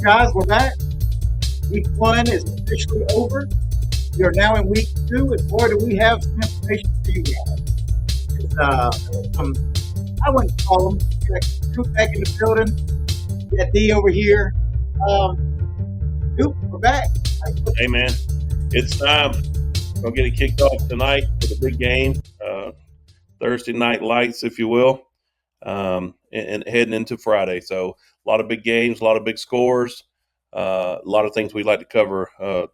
guys, we're back. Week 1 is officially over. We are now in week 2, and boy, do we have some information for you guys. It's, I wouldn't call them. We got Coop back in the building. We got D over here. Coop, we're back. Hey, man, it's time. We'll get it kicked off tonight for the big game, Thursday night lights, if you will, and heading into Friday. So a lot of big games, a lot of big scores, a lot of things we'd like to cover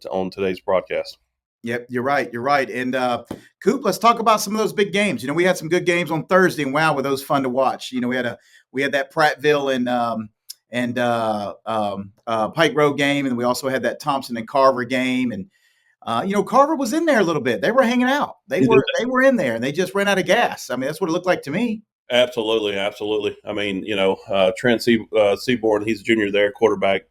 on today's broadcast. Yep, you're right. You're right. And Coop, let's talk about some of those big games. We had some good games on Thursday, and wow, were those fun to watch. We had that Prattville and Pike Road game, and we also had that Thompson and Carver game. And Carver was in there a little bit. They were hanging out. They were in there, and they just ran out of gas. I mean, that's what it looked like to me. Absolutely. I mean, Trent Seaborn, he's a junior there, quarterback.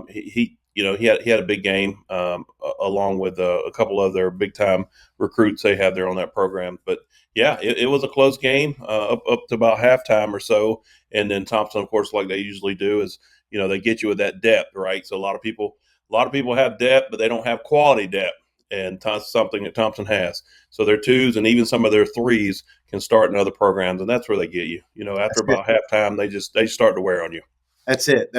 He had a big game along with a couple of their big time recruits they had there on that program. But yeah, it was a close game up to about halftime or so. And then Thompson, of course, like they usually do, is they get you with that depth, right? So a lot of people have depth, but they don't have quality depth, and something that Thompson has. So their twos and even some of their threes can start in other programs, and that's where they get you. After about halftime, they start to wear on you. That's it. And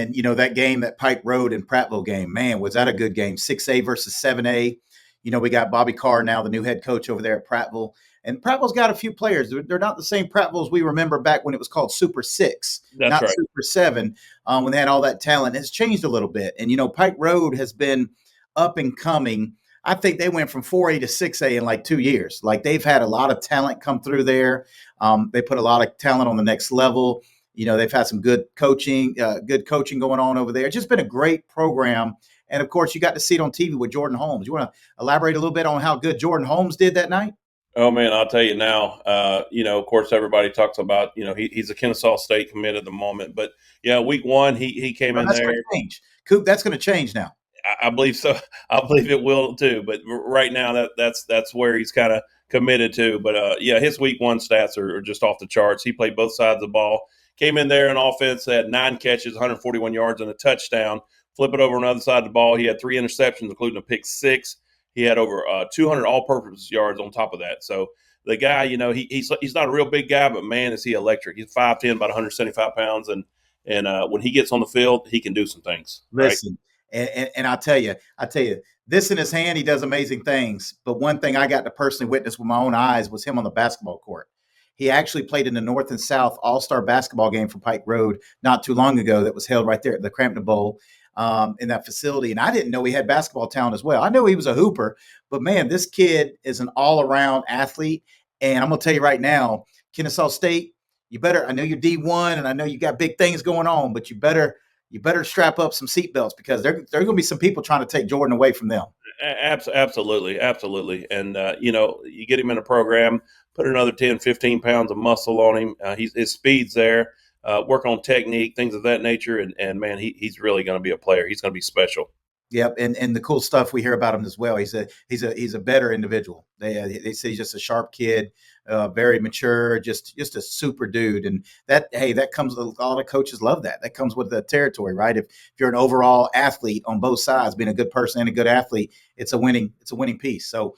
that game, that Pike Road and Prattville game, man, was that a good game? 6A versus 7A. We got Bobby Carr now, the new head coach over there at Prattville. And Prattville's got a few players. They're not the same Prattville's we remember back when it was called Super 6, not right. Super 7, when they had all that talent. It's changed a little bit. And, Pike Road has been up and coming. I think they went from 4A to 6A in like 2 years. Like they've had a lot of talent come through there. They put a lot of talent on the next level. They've had some good coaching going on over there. It's just been a great program. And, of course, you got to see it on TV with Jordan Holmes. You want to elaborate a little bit on how good Jordan Holmes did that night? Oh, man, I'll tell you now. Of course, everybody talks about, he's a Kennesaw State commit at the moment. But, yeah, week 1, he came in there. That's going to change. Coop, that's going to change now. I believe so. I believe it will, too. But right now, that's where he's kind of committed to. But, his week 1 stats are just off the charts. He played both sides of the ball. Came in there in offense, had 9 catches, 141 yards, and a touchdown. Flip it over on the other side of the ball. He had 3 interceptions, including a pick 6. He had over 200 all-purpose yards on top of that. So the guy, he's not a real big guy, but man, is he electric. He's 5'10", about 175 pounds, and when he gets on the field, he can do some things. Listen, right? and I'll tell you, this in his hand, he does amazing things. But one thing I got to personally witness with my own eyes was him on the basketball court. He actually played in the North and South All-Star basketball game for Pike Road not too long ago that was held right there at the Crampton Bowl in that facility. And I didn't know he had basketball talent as well. I knew he was a hooper, but, man, this kid is an all-around athlete. And I'm going to tell you right now, Kennesaw State, I know you're D1 and I know you got big things going on, but you better strap up some seatbelts because there are going to be some people trying to take Jordan away from them. Absolutely. And, you get him in a program, put another 10, 15 pounds of muscle on him. His speed's there, work on technique, things of that nature. And man, he's really going to be a player. He's going to be special. Yep. And the cool stuff we hear about him as well. He's a better individual. They say he's just a sharp kid, very mature, just a super dude. And that comes with a lot of coaches love that. That comes with the territory, right? If you're an overall athlete on both sides, being a good person and a good athlete, it's a winning piece. So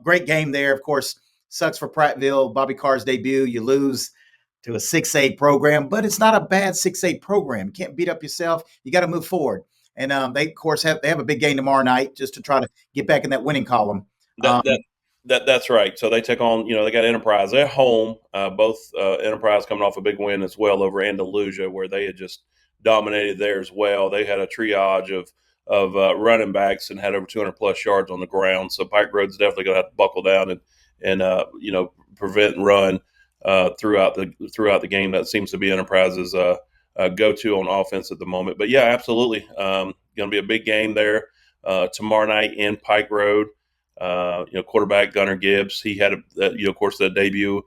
great game there. Of course, sucks for Prattville, Bobby Carr's debut. You lose to a 6A program, but it's not a bad 6A program. You can't beat up yourself. You got to move forward. And they, of course, have a big game tomorrow night just to try to get back in that winning column. That's right. So they take on, they got Enterprise at home. Both Enterprise coming off a big win as well over Andalusia, where they had just dominated there as well. They had a triage of running backs and had over 200 plus yards on the ground. So Pike Road's definitely going to have to buckle down and prevent and run throughout the game. That seems to be Enterprise's go-to on offense at the moment. But yeah, absolutely, going to be a big game there tomorrow night in Pike Road. Quarterback Gunnar Gibbs, he had of course, the debut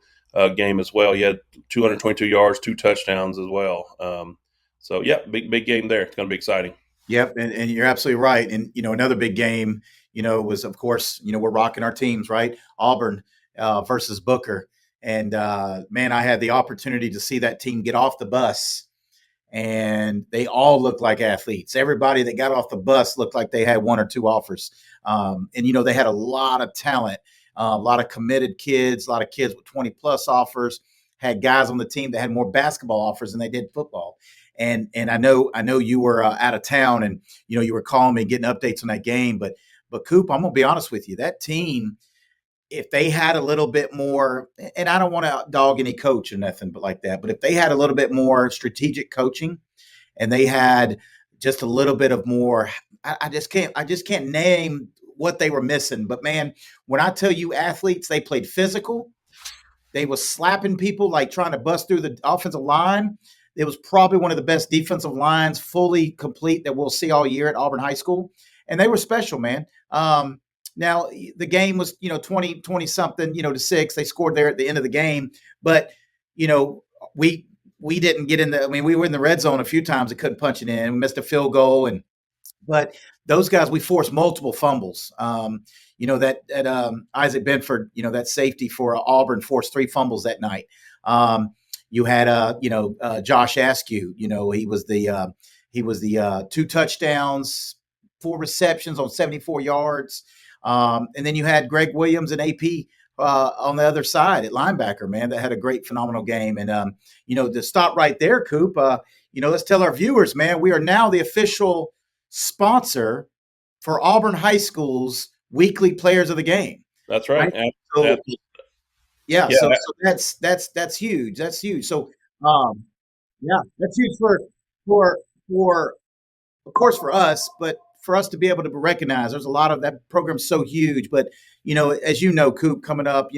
game as well. He had 222 yards, 2 touchdowns as well. So yeah, big game there. It's going to be exciting. Yep, and you're absolutely right. And another big game, was, of course, we're rocking our teams, right? Auburn versus Booker. And man, I had the opportunity to see that team get off the bus and they all looked like athletes. Everybody that got off the bus looked like they had one or two offers. And, they had a lot of talent, a lot of committed kids, a lot of kids with 20 plus offers, had guys on the team that had more basketball offers than they did football. And I know you were out of town, and you were calling me, getting updates on that game. But Coop, I'm gonna be honest with you, that team, if they had a little bit more, and I don't want to dog any coach or nothing, but like that, but if they had a little bit more strategic coaching, and they had just a little bit of more, I just can't name what they were missing. But man, when I tell you athletes, they played physical. They was slapping people, like trying to bust through the offensive line. It was probably one of the best defensive lines, fully complete, that we'll see all year at Auburn High School. And they were special, man. Now the game was, 20 something, to 6. They scored there at the end of the game, but we didn't get in the. I mean, we were in the red zone a few times and couldn't punch it in. We missed a field goal, but those guys, we forced multiple fumbles. That Isaac Benford, that safety for Auburn, forced 3 fumbles that night. You had Josh Askew. He was the 2 touchdowns, 4 receptions on 74 yards. And then you had Greg Williams and AP on the other side at linebacker, man, that had a great, phenomenal game. And to stop right there, Coop, let's tell our viewers, man, we are now the official sponsor for Auburn High School's weekly Players of the Game. That's right. So that's huge. That's huge. So that's huge for of course for us, but for us to be able to recognize, there's a lot of that program's so huge. But as Coop, coming up,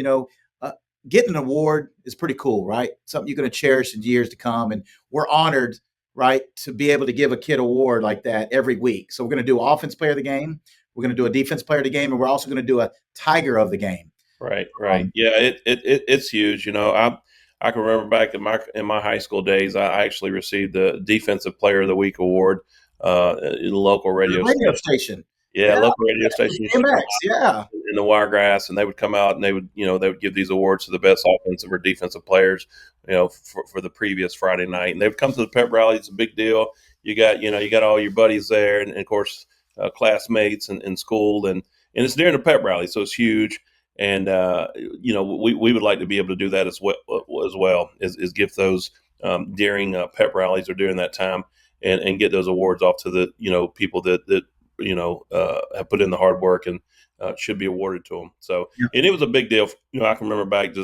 getting an award is pretty cool, right? Something you're going to cherish in years to come, and we're honored, right, to be able to give a kid an award like that every week. So we're going to do Offense Player of the Game, we're going to do a Defense Player of the Game, and we're also going to do a Tiger of the Game. Right. It's huge. I can remember back in my high school days, I actually received the Defensive Player of the Week award in the local radio station. Local radio station. MX, in the Wiregrass, and they would come out and they would give these awards to the best offensive or defensive players, for the previous Friday night. And they would come to the pep rally. It's a big deal. You got all your buddies there, and of course, classmates in school, and it's during the pep rally, so it's huge. And we would like to be able to do that as well is give those during pep rallies or during that time, and get those awards off to the people that have put in the hard work and should be awarded to them. So, and it was a big deal. I can remember back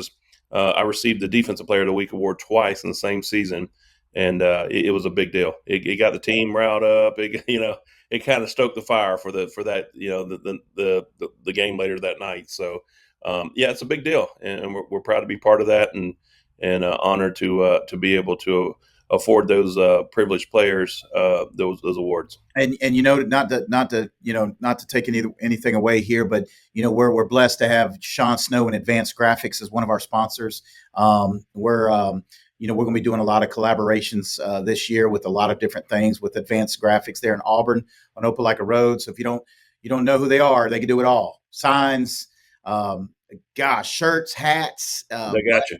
I received the Defensive Player of the Week award twice in the same season, and it was a big deal. It got the team riled up. It kind of stoked the fire for that the game later that night. So it's a big deal, and we're proud to be part of that, and honored to be able to afford those privileged players those awards. And not to take anything away here, but we're blessed to have Sean Snow and Advanced Graphics as one of our sponsors. We're going to be doing a lot of collaborations this year with a lot of different things with Advanced Graphics there in Auburn on Opelika Road. So if you don't know who they are, they can do it all. Signs, shirts, hats. They got you.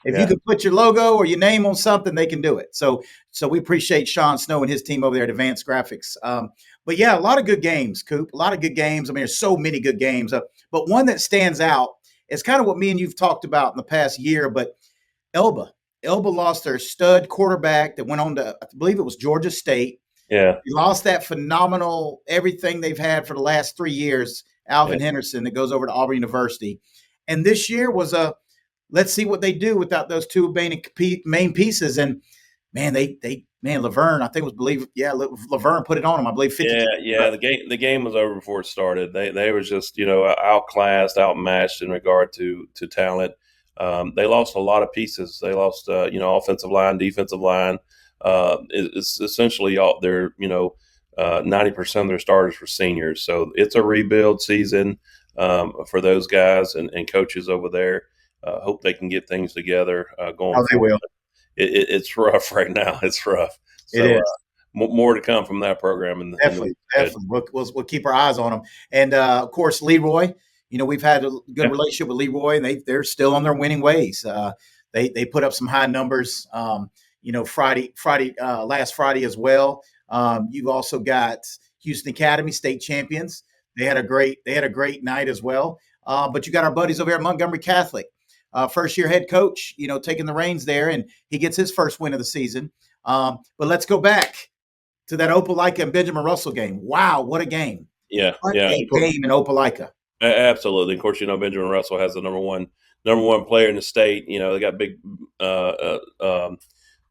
If you could put your logo or your name on something, they can do it. So we appreciate Sean Snow and his team over there at Advanced Graphics. But a lot of good games, Coop. A lot of good games. I mean, there's so many good games. But one that stands out is kind of what me and you've talked about in the past year. But Elba lost their stud quarterback that went on to, I believe it was Georgia State. Yeah. He lost that phenomenal everything they've had for the last 3 years, Alvin Henderson, that goes over to Auburn University. And this year was let's see what they do without those two main pieces. And man, Laverne, I think Laverne put it on them. I believe 50. Yeah. The game was over before it started. They were just outclassed, outmatched in regard to talent. They lost a lot of pieces. They lost offensive line, defensive line. It's essentially all their 90% of their starters were seniors. So it's a rebuild season for those guys and coaches over there. Hope they can get things together going forward. They will. It's rough right now. It's rough. So, it is. More to come from that program. Definitely. We'll keep our eyes on them. And, of course, Leroy. We've had a good relationship with Leroy, and they're still on their winning ways. They put up some high numbers. last Friday as well. You've also got Houston Academy state champions. They had a great night as well. But you got our buddies over here at Montgomery Catholic, first year head coach, taking the reins there, and he gets his first win of the season. But let's go back to that Opelika and Benjamin Russell game. Wow, what a game! Yeah, What yeah, a game in Opelika. absolutely. Of course, Benjamin Russell has the number one player in the state. They got big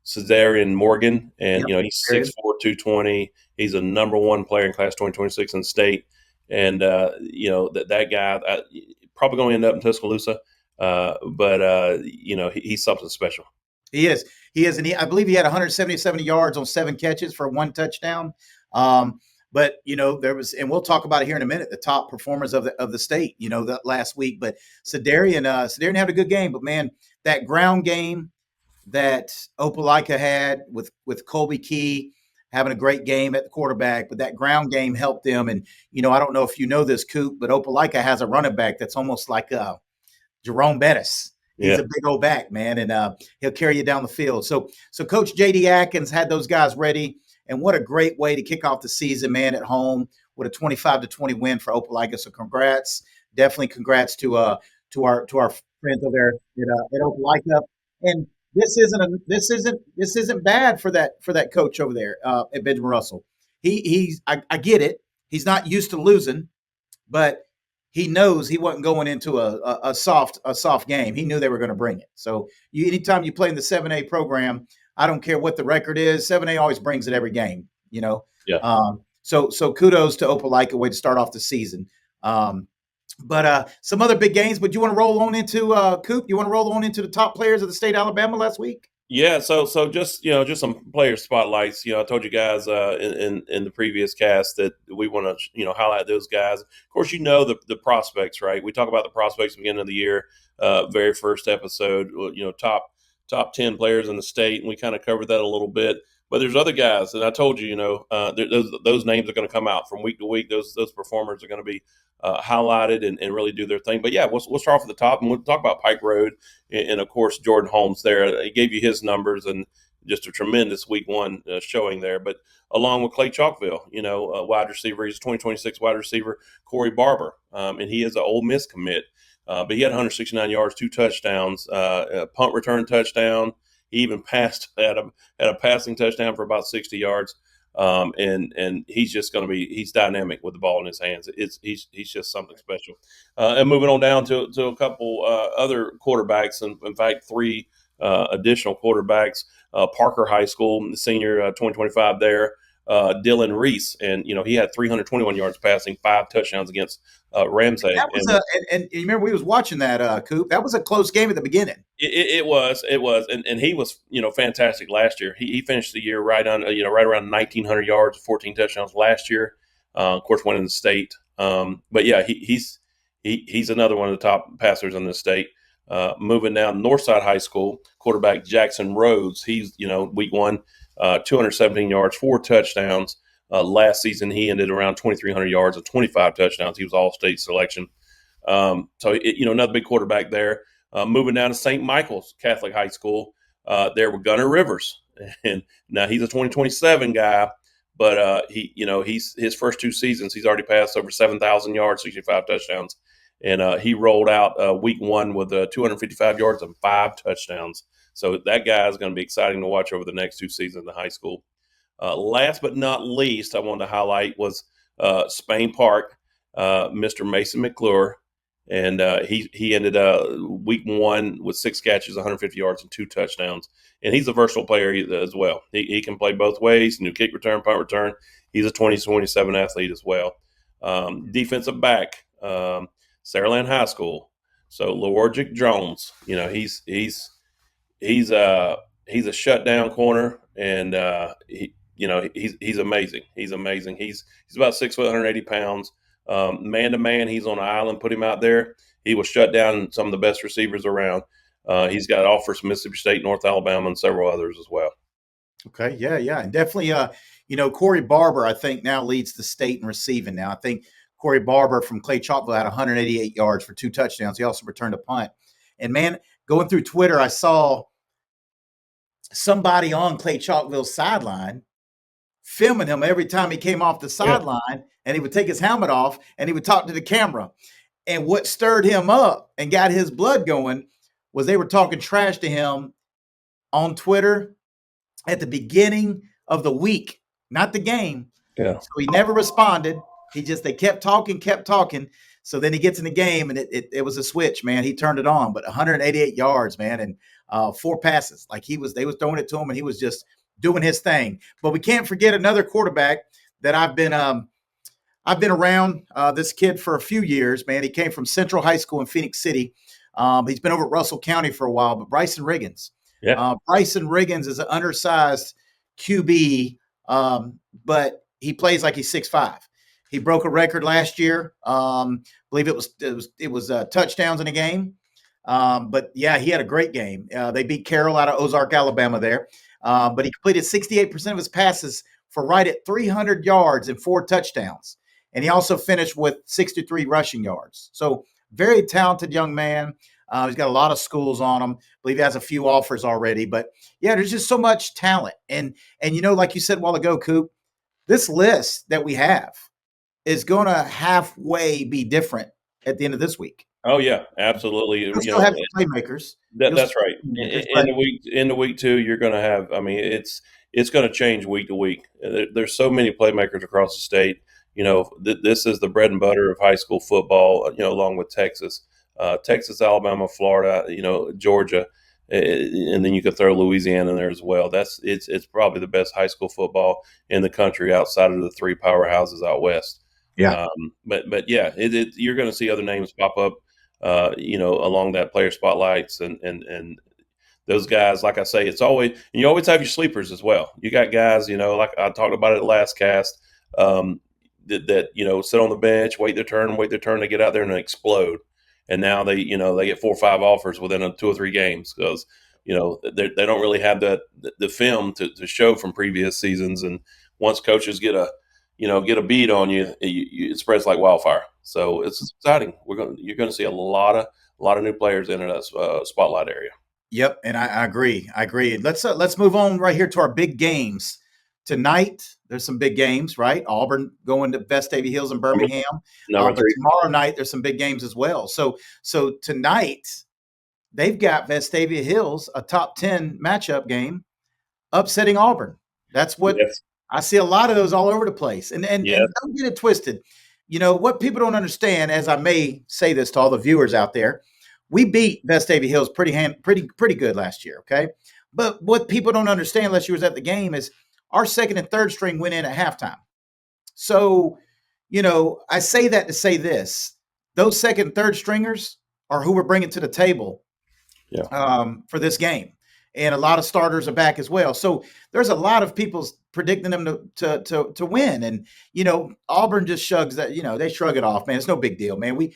Cesarian Morgan, and Yep. he's 6'4", 220. He's a number one player in class 2026 in the state, and that guy probably going to end up in Tuscaloosa, but he's something special. He is, and I believe he had 170 yards on 7 catches for 1 touchdown. But there was, and we'll talk about it here in a minute, the top performers of the state, that last week. But Cedarian had a good game, but man, that ground game that Opelika had with Colby Key having a great game at the quarterback, but that ground game helped them. And I don't know if you know this, Coop, but Opelika has a running back that's almost like Jerome Bettis. He's a big old back, man, and he'll carry you down the field. So Coach J.D. Atkins had those guys ready, and what a great way to kick off the season, man, at home with a 25-20 win for Opelika. So congrats, definitely congrats to our friends over there at Opelika. And this isn't bad for that coach over there at Benjamin Russell. I get it. He's not used to losing, but he knows he wasn't going into a soft game. He knew they were going to bring it. So anytime you play in the 7A program, I don't care what the record is, 7A always brings it every game, Yeah. So kudos to Opelika, way to start off the season. But some other big games. But you want to roll on into Coop? You want to roll on into the top players of the state of Alabama last week? Yeah, so just some player spotlights. I told you guys in the previous cast that we want to highlight those guys. Of course, the prospects, right? We talk about the prospects at the beginning of the year, very first episode. Top 10 players in the state, and we kind of covered that a little bit. But there's other guys, and I told you, those names are going to come out from week to week. Those performers are going to be highlighted and really do their thing. But yeah, we'll start off at the top, and we'll talk about Pike Road, and of course Jordan Holmes there. He gave you his numbers and just a tremendous week 1 showing there. But along with Clay Chalkville, wide receiver, he's a 2026 wide receiver. Corey Barber, and he is an Ole Miss commit. But he had 169 yards, 2 touchdowns, a punt return touchdown. He even passed had a passing touchdown for about 60 yards. And he's just going to he's dynamic with the ball in his hands. He's just something special. And moving on down to a couple other quarterbacks, and in fact 3 additional quarterbacks. Parker High School, the senior 2025 there. Dylan Reese, and he had 321 yards passing, 5 touchdowns against Ramsey. That was and you remember we was watching that, Coop. That was a close game at the beginning. It was, and he was fantastic last year. He finished the year right around 1,900 yards, 14 touchdowns last year. Of course, winning the state. But yeah, he's another one of the top passers in the state. Moving down Northside High School, quarterback Jackson Rhodes. He's week 1. 217 yards, 4 touchdowns. Last season, he ended around 2,300 yards and 25 touchdowns. He was all-state selection. So another big quarterback there. Moving down to St. Michael's Catholic High School, there with Gunnar Rivers, and now he's a 2027 guy. But he's his first 2 seasons, he's already passed over 7,000 yards, 65 touchdowns, and he rolled out week 1 with 255 yards and 5 touchdowns. So that guy is going to be exciting to watch over the next 2 seasons in the high school. Last but not least, I wanted to highlight was Spain Park, Mr. Mason McClure. And he ended week 1 with 6 catches, 150 yards, and 2 touchdowns. And he's a versatile player as well. He can play both ways, kick return, punt return. He's a 2027 athlete as well. Defensive back, Saraland High School. So Lorgic Jones, he's a shutdown corner, and he's amazing. He's amazing. He's about 6 foot, 180 pounds. Man to man, he's on an island. Put him out there. He will shut down some of the best receivers around. He's got offers from Mississippi State, North Alabama, and several others as well. Okay, yeah, and definitely. Corey Barber, I think, now leads the state in receiving. Now, I think Corey Barber from Clay Chalkville had 188 yards for 2 touchdowns. He also returned a punt. And man, going through Twitter, I saw somebody on Clay Chalkville's sideline filming him every time he came off the Yeah. sideline, and he would take his helmet off and he would talk to the camera. And what stirred him up and got his blood going was they were talking trash to him on Twitter at the beginning of the week, not the game. Yeah. So he never responded. They kept talking, kept talking. So then he gets in the game, and it was a switch, man. He turned it on, but 188 yards, man, and 4 passes. Like they was throwing it to him, and he was just doing his thing. But we can't forget another quarterback that I've been around this kid for a few years, man. He came from Central High School in Phoenix City. He's been over at Russell County for a while, but Bryson Riggins. Yeah. Bryson Riggins is an undersized QB, but he plays like he's 6'5". He broke a record last year. Believe it was touchdowns in a game. But yeah, he had a great game. They beat Carroll out of Ozark, Alabama there. But he completed 68% of his passes for right at 300 yards and 4 touchdowns. And he also finished with 63 rushing yards. So very talented young man. He's got a lot of schools on him. I believe he has a few offers already. But yeah, there's just so much talent. And like you said a while ago, Coop, this list that we have is going to halfway be different at the end of this week. Oh yeah, absolutely. You'll still have playmakers. That's right. In the week 2, you're going to have. I mean, it's going to change week to week. There's so many playmakers across the state. This is the bread and butter of high school football. Along with Texas, Alabama, Florida, Georgia, and then you could throw Louisiana in there as well. It's probably the best high school football in the country outside of the 3 powerhouses out west. Yeah. But yeah, you're going to see other names pop up, along that player spotlights and those guys. Like I say, you always have your sleepers as well. You got guys, like I talked about it last cast, that sit on the bench, wait their turn to get out there and explode. And now they get 4 or 5 offers within 2 or 3 games because they don't really have the film to show from previous seasons. And once coaches get a beat on you, it spreads like wildfire. So it's exciting. You're gonna see a lot of new players in that spotlight area. Yep, and I agree. Let's move on right here to our big games tonight. There's some big games, right? Auburn going to Vestavia Hills in Birmingham. Number 3. Tomorrow night there's some big games as well. So tonight they've got Vestavia Hills, a top 10 matchup game, upsetting Auburn. That's what. Yes. I see a lot of those all over the place. And don't get it twisted. What people don't understand, as I may say this to all the viewers out there, we beat Vestavia Hills pretty good last year, okay? But what people don't understand, unless you was at the game, is our second and third string went in at halftime. So, I say that to say this. Those second and third stringers are who we're bringing to the table for this game. And a lot of starters are back as well. So there's a lot of people predicting them to win. And, Auburn just shrugs that, they shrug it off, man. It's no big deal, man. We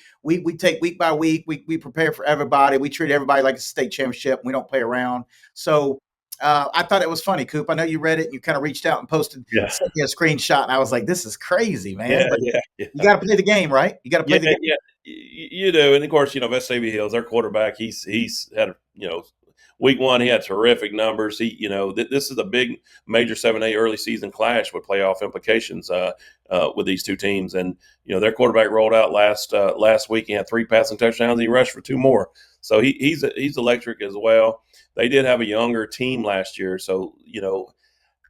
take week by week. We prepare for everybody. We treat everybody like it's a state championship. We don't play around. So I thought it was funny, Coop. I know you read it and you kind of reached out and posted sent me a screenshot. And I was like, this is crazy, man. Yeah. You got to play the game, right? You got to play the game. Yeah, you do. And of course, Vestavia Hills, their quarterback, he's had, Week 1, he had terrific numbers. This is a big major 7A early season clash with playoff implications with these two teams. And their quarterback rolled out last week. He had 3 passing touchdowns. And he rushed for 2 more. So he's electric as well. They did have a younger team last year, so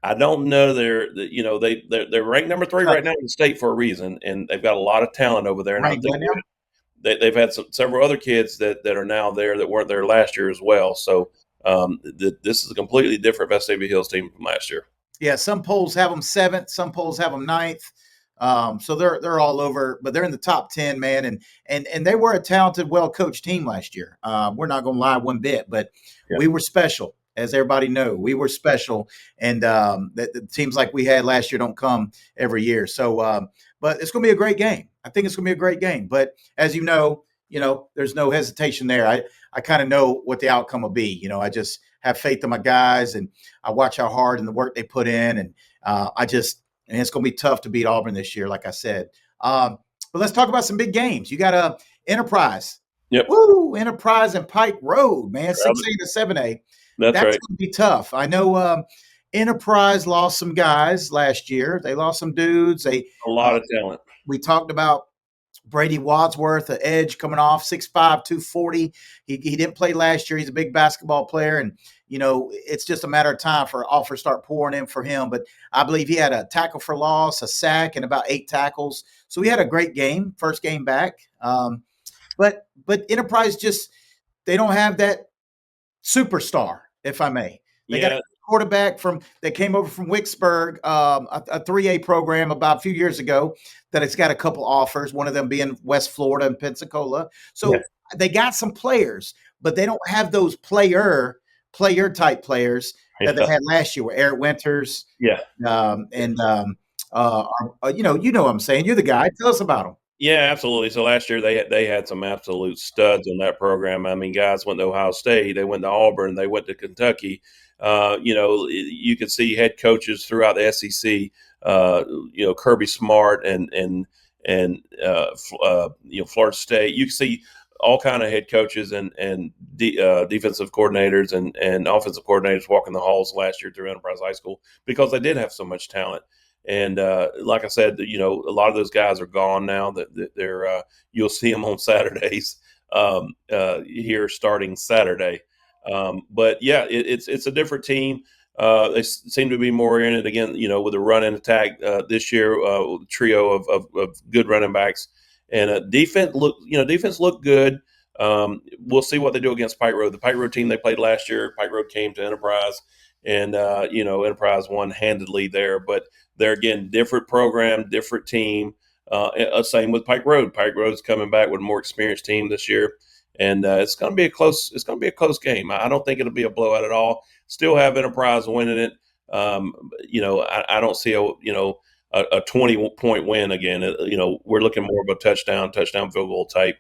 I don't know. They're ranked number 3 right now in the state for a reason, and they've got a lot of talent over there. And I think they've had several other kids that are now there that weren't there last year as well. So this is a completely different Vestavia Hills team from last year. Yeah, some polls have them 7th, some polls have them 9th. So they're all over, but they're in the top 10, man. And they were a talented, well-coached team last year. We're not going to lie one bit, but we were special, as everybody knows. We were special, and the teams like we had last year don't come every year. So, but it's going to be a great game. I think it's going to be a great game. But as you know, there's no hesitation there. I kind of know what the outcome will be. I just have faith in my guys, and I watch how hard and the work they put in, and and it's going to be tough to beat Auburn this year, like I said. But let's talk about some big games. You got Enterprise. Yep. Woo! Enterprise and Pike Road, man. 6A to 7A. That's that's right. going to be tough. I know Enterprise lost some guys last year. They lost some dudes. A Uh, lot of talent. we talked about Brady Wadsworth, an edge coming off 6'5", 240. He didn't play last year. He's a big basketball player, and it's just a matter of time for offers start pouring in for him. But I believe he had a tackle for loss, a sack, and about 8 tackles. So he had a great game, first game back. But Enterprise just they don't have that superstar, if I may. They got a Yeah, quarterback that came over from Wicksburg, a 3A program about a few years ago that it's got a couple offers, one of them being West Florida and Pensacola. yeah, So they got some players, but they don't have those player type players that they yeah, had last year with Eric Winters yeah. and you know what I'm saying. You're the guy. Tell us about them. Yeah, absolutely. So last year they had some absolute studs in that program. I mean, guys went to Ohio State, they went to Auburn, they went to Kentucky. You could see head coaches throughout the SEC. Kirby Smart and Florida State. You can see all kind of head coaches and defensive coordinators and offensive coordinators walking the halls last year through Enterprise High School because they did have so much talent. And like I said, a lot of those guys are gone now. That they're you'll see them on Saturdays here starting Saturday. But yeah, it's a different team. They seem to be more in it again. With a run and attack this year, trio of good running backs and defense looked good. We'll see what they do against Pike Road. The Pike Road team they played last year. Pike Road came to Enterprise, and Enterprise won handedly there. But they're again different program, different team. Same with Pike Road. Pike Road's coming back with a more experienced team this year, and it's going to be a close. It's going to be a close game. I don't think it'll be a blowout at all. Still have Enterprise winning it. I don't see a 20-point win again. We're looking more of a touchdown field goal type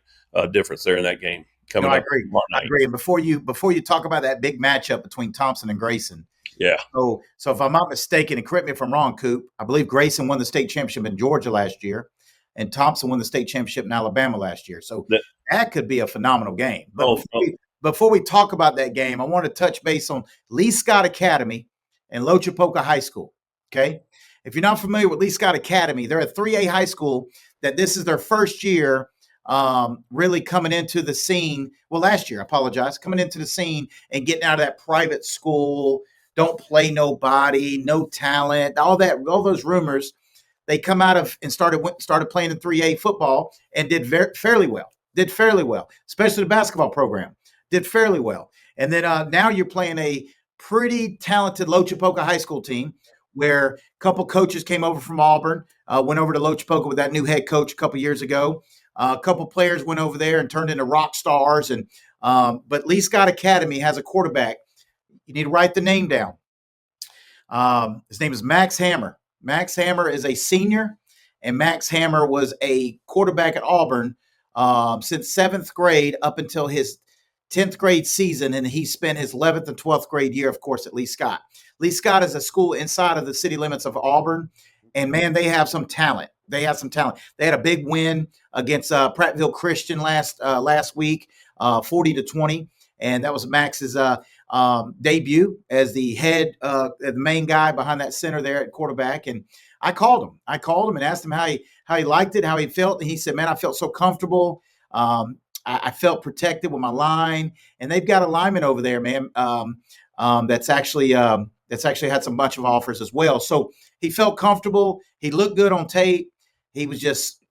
difference there in that game No, coming I up agree. tomorrow I night. agree. And before you talk about that big matchup between Thompson and Grayson, Yeah, so if I'm not mistaken, and correct me if I'm wrong, Coop, I believe Grayson won the state championship in Georgia last year, and Thompson won the state championship in Alabama last year. So that, that could be a phenomenal game. But oh, oh, before we talk about that game, I want to touch base on Lee Scott Academy and Lochapoka High School. Okay, if you're not familiar with Lee Scott Academy, they're a 3A high school that this is their first year really coming into the scene. Well, last year, I apologize, coming into the scene and getting out of that private school, don't play nobody, no talent, all those rumors. They come out of and started playing in 3A football and did fairly well. Did fairly well, especially the basketball program. Did fairly well. And then now you're playing a pretty talented Lochapoka High School team where a couple coaches came over from Auburn, went over to Lochapoka with that new head coach a couple years ago. A couple players went over there and turned into rock stars. But Lee Scott Academy has a quarterback. You need to write the name down. His name is Max Hammer. Max Hammer is a senior, and Max Hammer was a quarterback at Auburn since 7th grade up until his 10th grade season, and he spent his 11th and 12th grade year, of course, at Lee Scott. Lee Scott is a school inside of the city limits of Auburn, and man, they have some talent. They have some talent. They had a big win against Prattville Christian last week, 40-20, and that was Max's debut as the the main guy behind that center there at quarterback. And I called him. And asked him how he liked it, how he felt, and he said, "Man, I felt so comfortable. I felt protected with my line, and they've got a lineman over there, man. That's actually had some bunch of offers as well. So he felt comfortable. He looked good on tape. He was just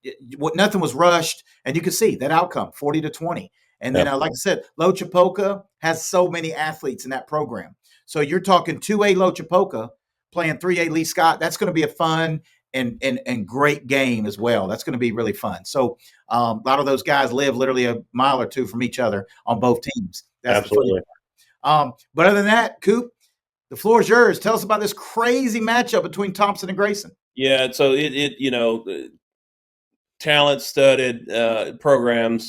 nothing was rushed, and you could see that outcome, 40-20. And then, yeah, like I said, Lochapoka has so many athletes in that program. So you're talking 2A Lochapoka playing 3A Lee Scott. That's going to be a fun and great game as well. That's going to be really fun. So a lot of those guys live literally a mile or two from each other on both teams. That's the funny absolutely. part. But other than that, Coop, the floor is yours. Tell us about this crazy matchup between Thompson and Grayson. Yeah, so talent studded programs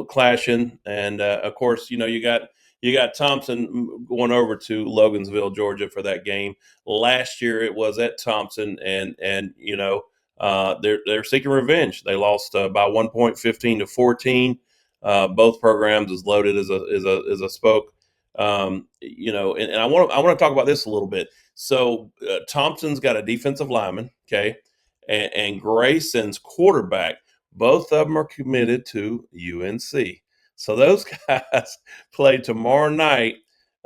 clashing, and of course you got Thompson going over to Logansville, Georgia for that game. Last year it was at Thompson, and they're seeking revenge. They lost by 1 point, 15-14. Both programs as loaded as a spoke. And I want to talk about this a little bit. So Thompson's got a defensive lineman, okay, and Grayson's quarterback. Both of them are committed to UNC. So those guys play tomorrow night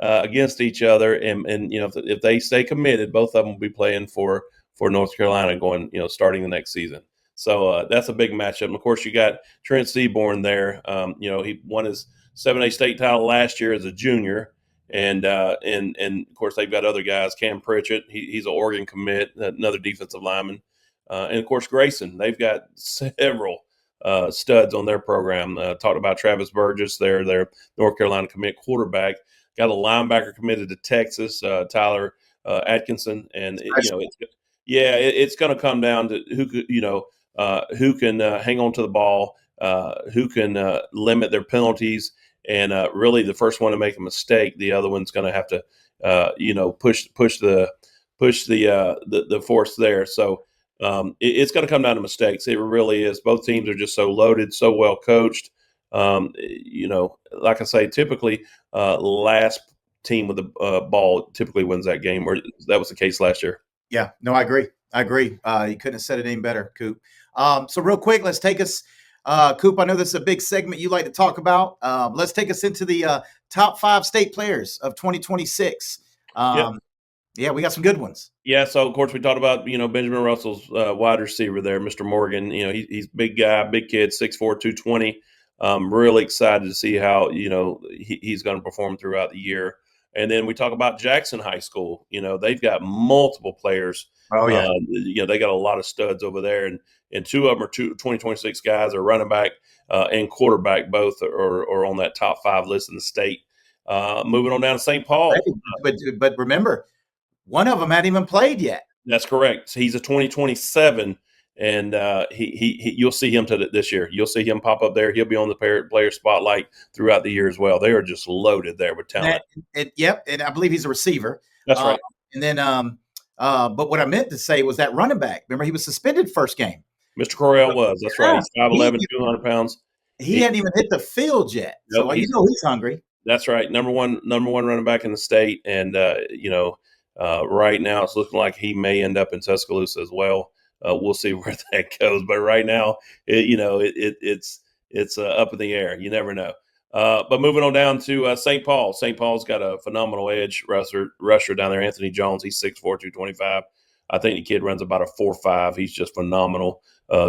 against each other, and if they stay committed, both of them will be playing for North Carolina going starting the next season. So that's a big matchup. And of course, you got Trent Seaborn there. He won his 7A state title last year as a junior, and of course they've got other guys. Cam Pritchett, he's an Oregon commit, another defensive lineman, and of course Grayson. They've got several studs on their program. Talked about Travis Burgess, their North Carolina commit quarterback. Got a linebacker committed to Texas, Tyler Atkinson, and it's going to come down to who can hang on to the ball, who can limit their penalties, and really the first one to make a mistake, the other one's going to have to push the force there. So it's going to come down to mistakes. It really is. Both teams are just so loaded, so well coached. Like I say, typically last team with the ball typically wins that game, or that was the case last year. Yeah, no, I agree. You couldn't have said it any better, Coop. So real quick, let's take us, Coop, I know this is a big segment you like to talk about. Let's take us into the top 5 state players of 2026. Yeah, we got some good ones. Yeah, so of course we talked about Benjamin Russell's wide receiver there, Mr. Morgan. He's big guy, big kid, 6'4", 220. Really excited to see how he's going to perform throughout the year. And then we talk about Jackson High School. They've got multiple players. Oh yeah, they got a lot of studs over there, and 2 of them are 2026 guys, are running back and quarterback. Both are on that top 5 list in the state. Moving on down to St. Paul, but remember, one of them hadn't even played yet. That's correct. He's a 2027, and you'll see him this year. You'll see him pop up there. He'll be on the player spotlight throughout the year as well. They are just loaded there with talent. And I believe he's a receiver. That's right. And then, but what I meant to say was that running back. Remember, he was suspended first game. Mr. Correll was. That's right. He's 5'11", 200 pounds. He hadn't even hit the field yet. So he's hungry. That's right. Number one running back in the state, and right now it's looking like he may end up in Tuscaloosa as well. We'll see where that goes, but right now, it's up in the air. You never know. But moving on down to St. Paul. St. Paul's got a phenomenal edge rusher down there, Anthony Jones. He's 6'4", 225. I think the kid runs about a 4.5. He's just phenomenal.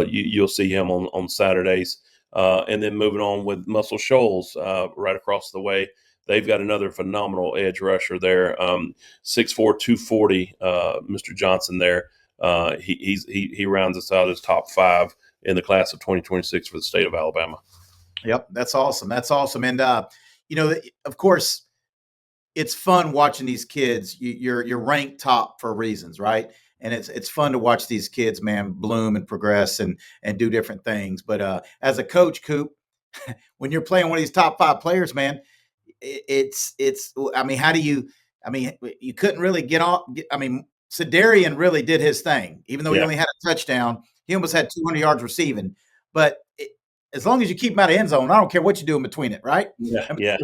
You'll see him on Saturdays. And then moving on with Muscle Shoals right across the way. They've got another phenomenal edge rusher there, 6'4", 240, Mr. Johnson there. He rounds us out as top 5 in the class of 2026 for the state of Alabama. Yep, that's awesome. And of course, it's fun watching these kids. You're ranked top for reasons, right? And it's fun to watch these kids, man, bloom and progress and do different things. But as a coach, Coop, when you're playing one of these top 5 players, man, it's. I mean, how do you? I mean, you couldn't really get off. I mean, Sedarian really did his thing, even though he only had a touchdown. He almost had 200 yards receiving. But as long as you keep him out of end zone, I don't care what you do in between it, right? Yeah.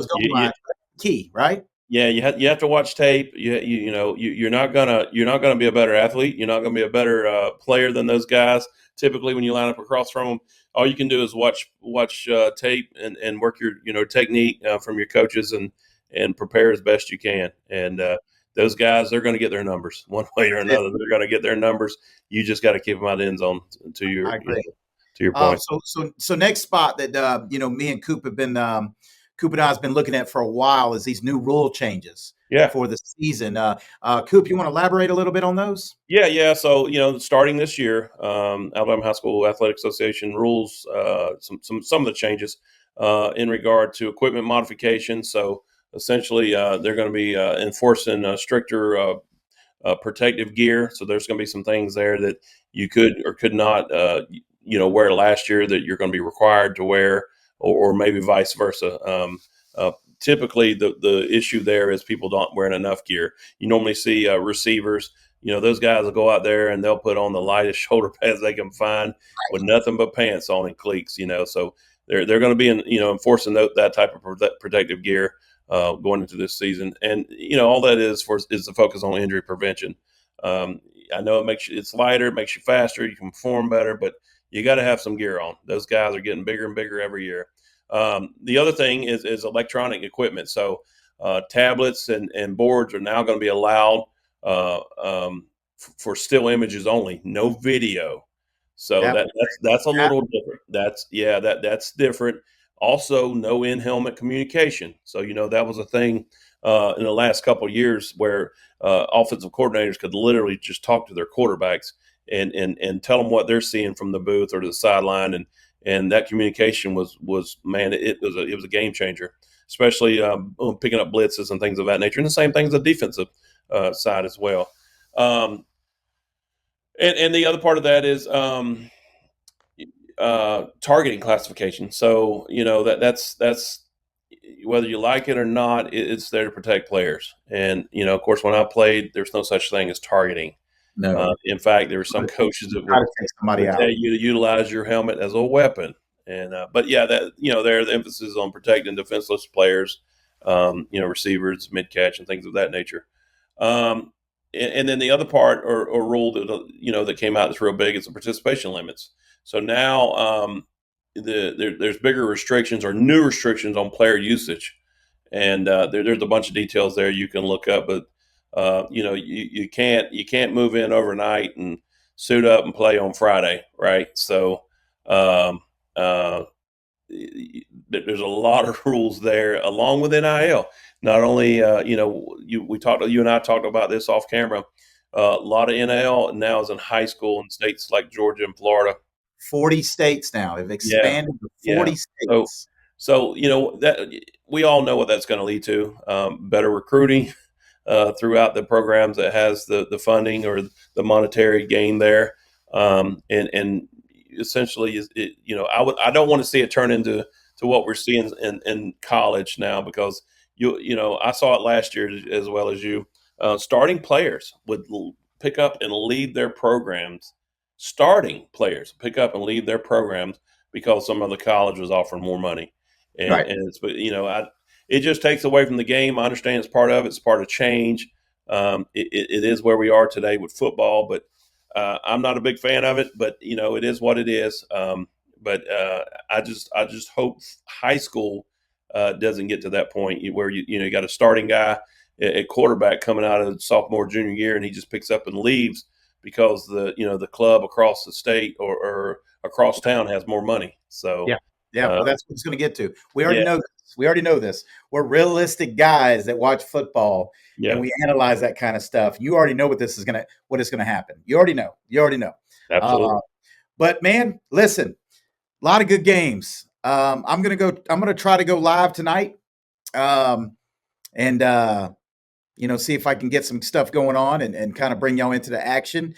Key, right? Yeah, you have to watch tape. You're not gonna be a better athlete. You're not gonna be a better player than those guys. Typically, when you line up across from them, all you can do is watch tape and work your technique from your coaches and prepare as best you can. And those guys, they're going to get their numbers one way or another. They're going to get their numbers. You just got to keep them out of the end zone to your point. So next spot that me and Coop have been Coop and I has been looking at for a while is these new rule changes for the season. Coop, you want to elaborate a little bit on those? Yeah. So, starting this year, Alabama High School Athletic Association rules, some of the changes in regard to equipment modification. So essentially, they're going to be enforcing stricter protective gear. So there's going to be some things there that you could or could not, wear last year that you're going to be required to wear, or maybe vice versa. Typically, the issue there is people not wearing enough gear. You normally see receivers, those guys will go out there and they'll put on the lightest shoulder pads they can find with nothing but pants on and cleats, so they're going to be enforcing that type of protective gear. going into this season. And all that is to focus on injury prevention. I know it's lighter, it makes you faster, you can perform better, but you got to have some gear on. Those guys are getting bigger and bigger every year. The other thing is electronic equipment. So tablets and boards are now going to be allowed uh, um, for still images only, no video. So That that's a little different. That's different. Also, no in helmet communication. So that was a thing in the last couple of years where offensive coordinators could literally just talk to their quarterbacks and tell them what they're seeing from the booth or to the sideline, and that communication was man, it was a game changer, especially picking up blitzes and things of that nature, and the same things the defensive side as well. Um, and the other part of that is targeting classification. So that's whether you like it or not, it's there to protect players. And of course, when I played, there's no such thing as targeting. no. In fact, there were some coaches that Try to take somebody would out. tell you to utilize your helmet as a weapon. And but yeah, that there the emphasis on protecting defenseless players, receivers, mid catch, and things of that nature. Um, and then the other part or rule that that came out that's real big is the participation limits. So now there's bigger restrictions or new restrictions on player usage, and there's a bunch of details there you can look up. But you can't move in overnight and suit up and play on Friday, right? So um, uh, there's a lot of rules there, along with NIL. Not only you and I talked about this off camera. A lot of NIL now is in high school in states like Georgia and Florida. 40 states now. They've Yeah, expanded to yeah. 40 So, states. so that we all know what that's going to lead to: better recruiting throughout the programs that has the funding or the monetary gain there, and essentially, I don't want to see it turn into what we're seeing in college now, because I saw it last year as well as you. Starting players would pick up and lead their programs. Starting players pick up and lead their programs because some other college was offering more money, and Right. and it's it just takes away from the game. I understand it's part of it. It's part of change. It is where we are today with football, but I'm not a big fan of it. But it is what it is. But I just hope high school doesn't get to that point where you got a starting guy at quarterback coming out of sophomore junior year, and he just picks up and leaves because the club across the state or across town has more money. So Yeah. Yeah. uh, Well, that's what it's going to get to. We already yeah, know this. We already know this. We're realistic guys that watch football and yeah, we analyze that kind of stuff. You already know what is going to happen. You already know. You already know. absolutely. But man, listen, a lot of good games. I'm going to go. I'm going to try to go live tonight. And see if I can get some stuff going on and kind of bring y'all into the action.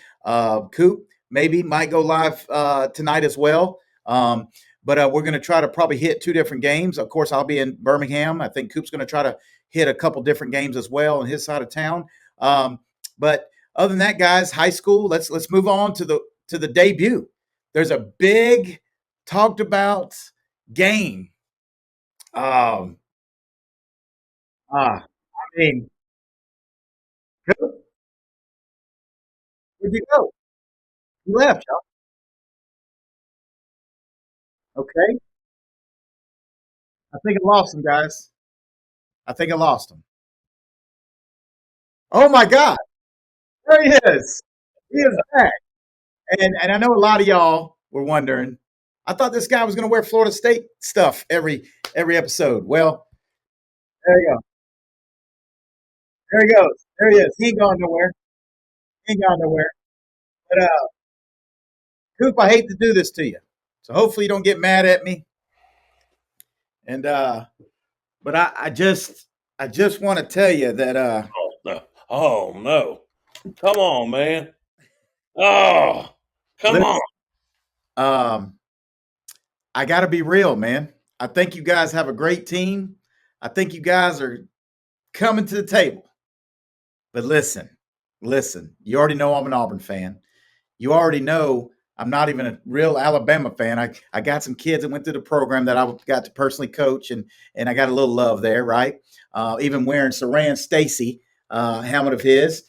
Coop maybe might go live tonight as well. But we're going to try to probably hit two different games. Of course, I'll be in Birmingham. I think Coop's going to try to hit a couple different games as well on his side of town. But other than that, guys, high school. Let's move on to the debut. There's a big talked about game. I mean, where'd you go? You left, y'all. Okay. I think I lost him, guys. I think I lost him. Oh my God. There he is. He is back. And I know a lot of y'all were wondering. I thought this guy was going to wear Florida State stuff every episode. Well, there you go. There he goes. There he is. He ain't gone nowhere. He ain't gone nowhere. But Coop, I hate to do this to you. So hopefully you don't get mad at me. And but I just want to tell you that Oh no! Oh no! Come on, man! Oh, come on! listen, um I got to be real, man. I think you guys have a great team. I think you guys are coming to the table. But listen, you already know I'm an Auburn fan. You already know I'm not even a real Alabama fan. I got some kids that went through the program that I got to personally coach, and I got a little love there, right? Even wearing Saran Stacy helmet of his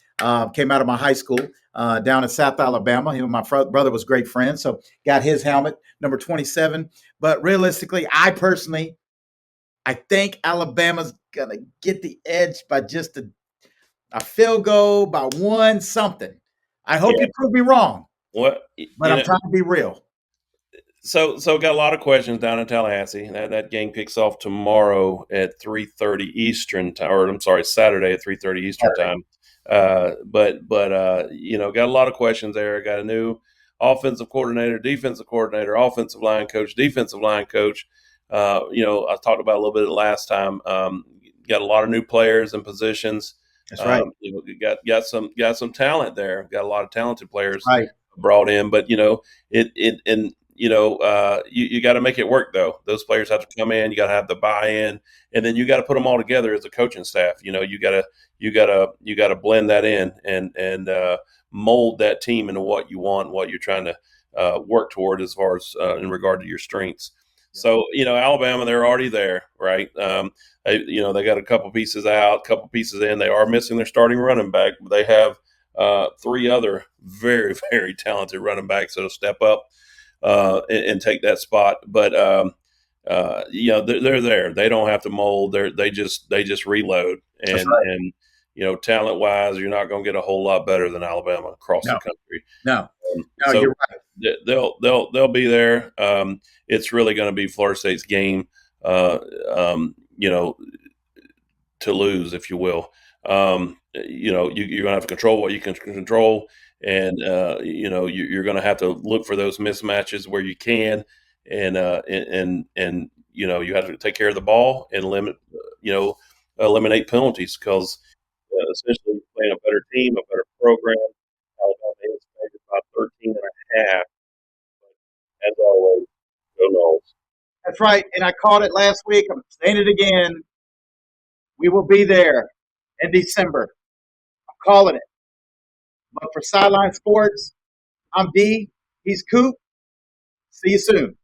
came out of my high school down in South Alabama. Him and my brother was great friends, so got his helmet, number 27. But realistically, I think Alabama's gonna get the edge by just a field goal, by one something. I hope Yeah. you prove me wrong, What but I'm trying to be real. So got a lot of questions down in Tallahassee. That game kicks off tomorrow at 3:30 Eastern time, or I'm sorry, Saturday at 3:30 Eastern time. But got a lot of questions there. Got a new offensive coordinator, defensive coordinator, offensive line coach, defensive line coach. I talked about a little bit last time. Got a lot of new players and positions. That's right. Got some talent there. Got a lot of talented That's players right. brought in, but you got to make it work though. Those players have to come in. You got to have the buy-in, and then you got to put them all together as a coaching staff. You got to blend that in and mold that team into what you want, what you're trying to work toward as far as in regard to your strengths. So Alabama, they're already there, right? They got a couple pieces out, couple pieces in. They are missing their starting running back, but they have three other very, very talented running backs that'll step up and take that spot. But they're there. They don't have to mold. They just reload. That's And right. and talent wise, you're not going to get a whole lot better than Alabama across the No, country. no, no, So you're right. they'll be there. It's really going to be Florida State's game. Uh, you know, to lose, if you will. You're going to have to control what you can control, and you're going to have to look for those mismatches where you can, and you have to take care of the ball and eliminate penalties because essentially playing a better team, a better program. Alabama is favored by 13 and a half. As always, go Noles. That's right. And I called it last week. I'm saying it again. We will be there in December. I'm calling it. But for Sideline Sports, I'm D. He's Coop. See you soon.